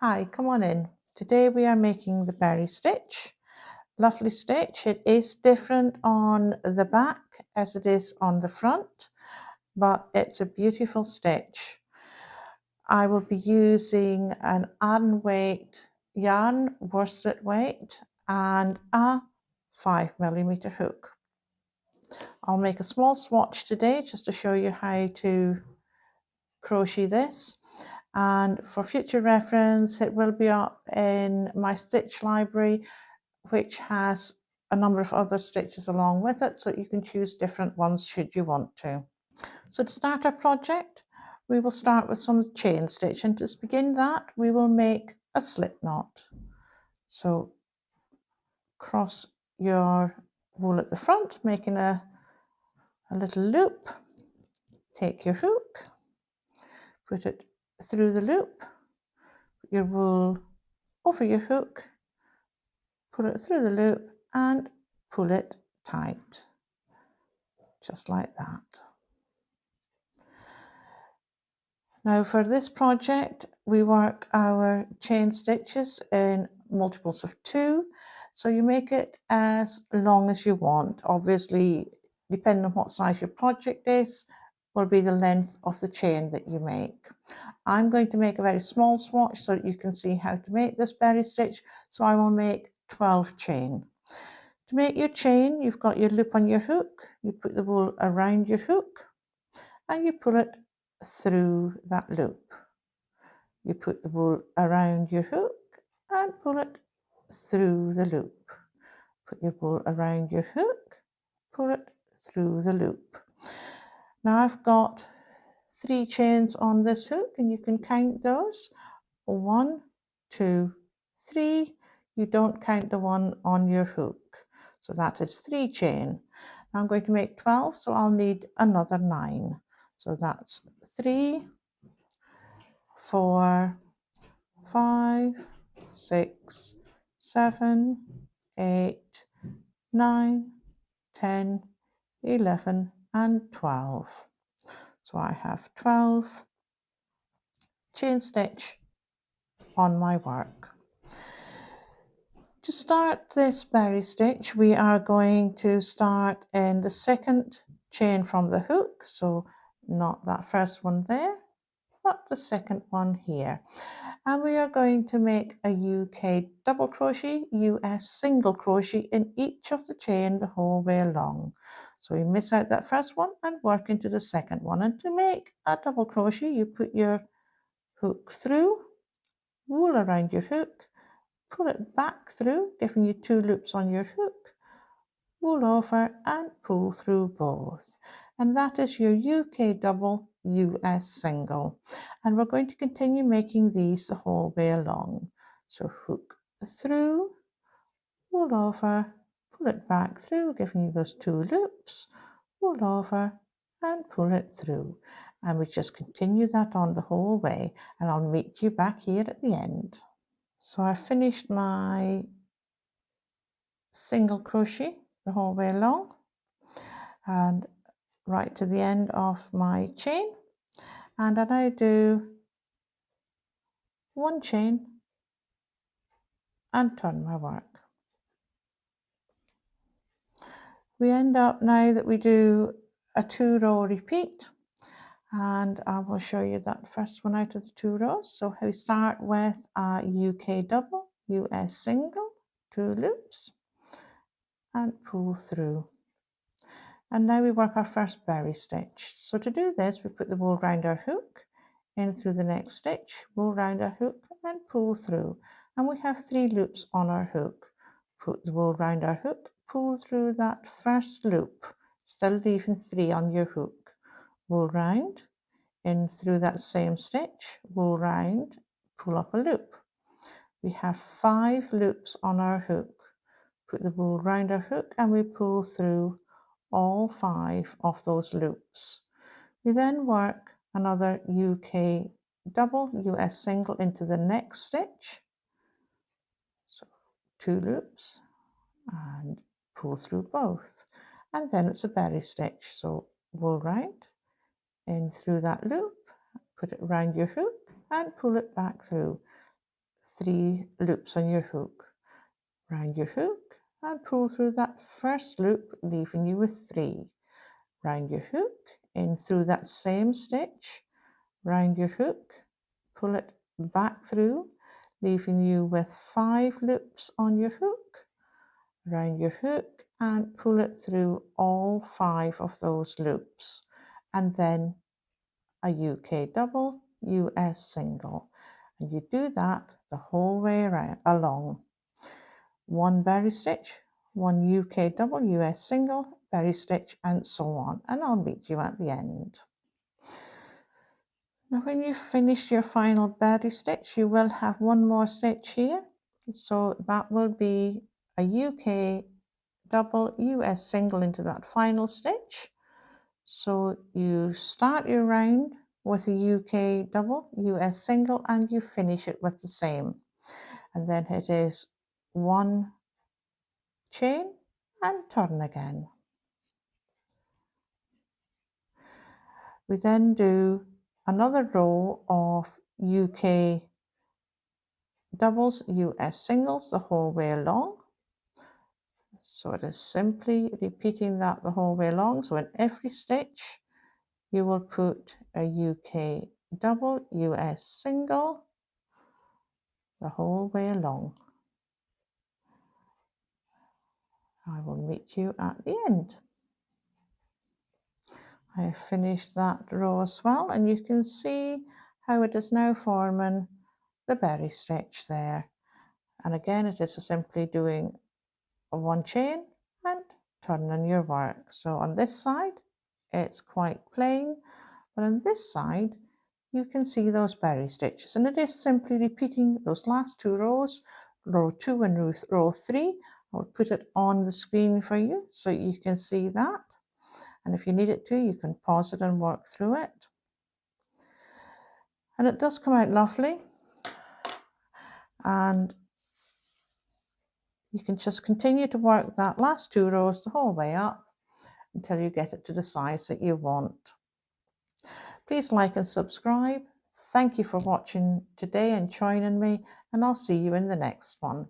Hi, come on in. Today we are making the berry stitch. Lovely stitch. It is different on the back as it is on the front, but it's a beautiful stitch. I will be using an Aran weight yarn, worsted weight, and a 5mm hook. I'll make a small swatch today just to show you how to crochet this, and for future reference it will be up in my stitch library, which has a number of other stitches along with it, so you can choose different ones should you want to. So to start our project, we will start with some chain stitch, and to begin that we will make a slip knot. So cross your wool at the front, making a little loop. Take your hook, put it through the loop, put your wool over your hook, pull it through the loop and pull it tight, just like that. Now for this project we work our chain stitches in multiples of 2, so you make it as long as you want. Obviously, depending on what size your project is, will be the length of the chain that you make. I'm going to make a very small swatch so that you can see how to make this berry stitch, so I will make 12 chain. To make your chain, you've got your loop on your hook, you put the wool around your hook and you pull it through that loop. You put the wool around your hook and pull it through the loop. Put your wool around your hook, pull it through the loop. Now I've got 3 chains on this hook and you can count those. 1, 2, 3. You don't count the one on your hook. So that is 3 chain. Now I'm going to make 12, so I'll need another 9. So that's 3, 4, 5, 6, 7, 8, 9, 10, 11 and 12. So I have 12 chain stitch on my work. To start this berry stitch, we are going to start in the second chain from the hook, so not that first one there, but the second one here. And we are going to make a UK double crochet, US single crochet in each of the chain the whole way along. So we miss out that first one and work into the second one. And to make a double crochet, you put your hook through, wool around your hook, pull it back through, giving you 2 loops on your hook, wool over and pull through both. And that is your UK double, US single. And we're going to continue making these the whole way along. So hook through, wool over, pull it back through, giving you those 2 loops, wool over and pull it through. And we just continue that on the whole way, and I'll meet you back here at the end. So I finished my single crochet the whole way along and right to the end of my chain, and I now do 1 chain and turn my work. We end up now that we do a 2-row repeat, and I will show you that first one out of the 2 rows. So we start with a UK double, US single, 2 loops and pull through. And now we work our first berry stitch. So to do this, we put the wool round our hook, in through the next stitch, wool round our hook and pull through. And we have 3 loops on our hook. Put the wool round our hook, pull through that first loop, still leaving 3 on your hook. Wool round, in through that same stitch, wool round, pull up a loop. We have 5 loops on our hook. Put the wool round our hook and we pull through all 5 of those loops. We then work another UK double, US single into the next stitch. So 2 loops and pull through both. And then it's a berry stitch. So wool round, in through that loop, put it around your hook and pull it back through. 3 loops on your hook. Round your hook and pull through that first loop, leaving you with 3. Round your hook, in through that same stitch, round your hook, pull it back through, leaving you with 5 loops on your hook, round your hook and pull it through all 5 of those loops, and then a UK double, US single, and you do that the whole way along. 1 berry stitch, 1 UK double, US single, berry stitch, and so on, and I'll meet you at the end. Now when you finish your final berry stitch, you will have 1 more stitch here, so that will be a UK double, US single into that final stitch. So you start your round with a UK double, US single, and you finish it with the same, and then it is 1 chain and turn again. We then do another row of UK doubles, US singles the whole way along. So it is simply repeating that the whole way along. So in every stitch you will put a UK double, US single the whole way along. I will meet you at the end. I have finished that row as well, and you can see how it is now forming the berry stitch there. And again, it is simply doing a 1 chain and turning your work. So on this side it's quite plain, but on this side you can see those berry stitches, and it is simply repeating those last 2 rows, row 2 and row 3. I'll put it on the screen for you so you can see that, and if you need it to, you can pause it and work through it. And it does come out lovely, and you can just continue to work that last 2 rows the whole way up until you get it to the size that you want. Please like and subscribe. Thank you for watching today and joining me, and I'll see you in the next one.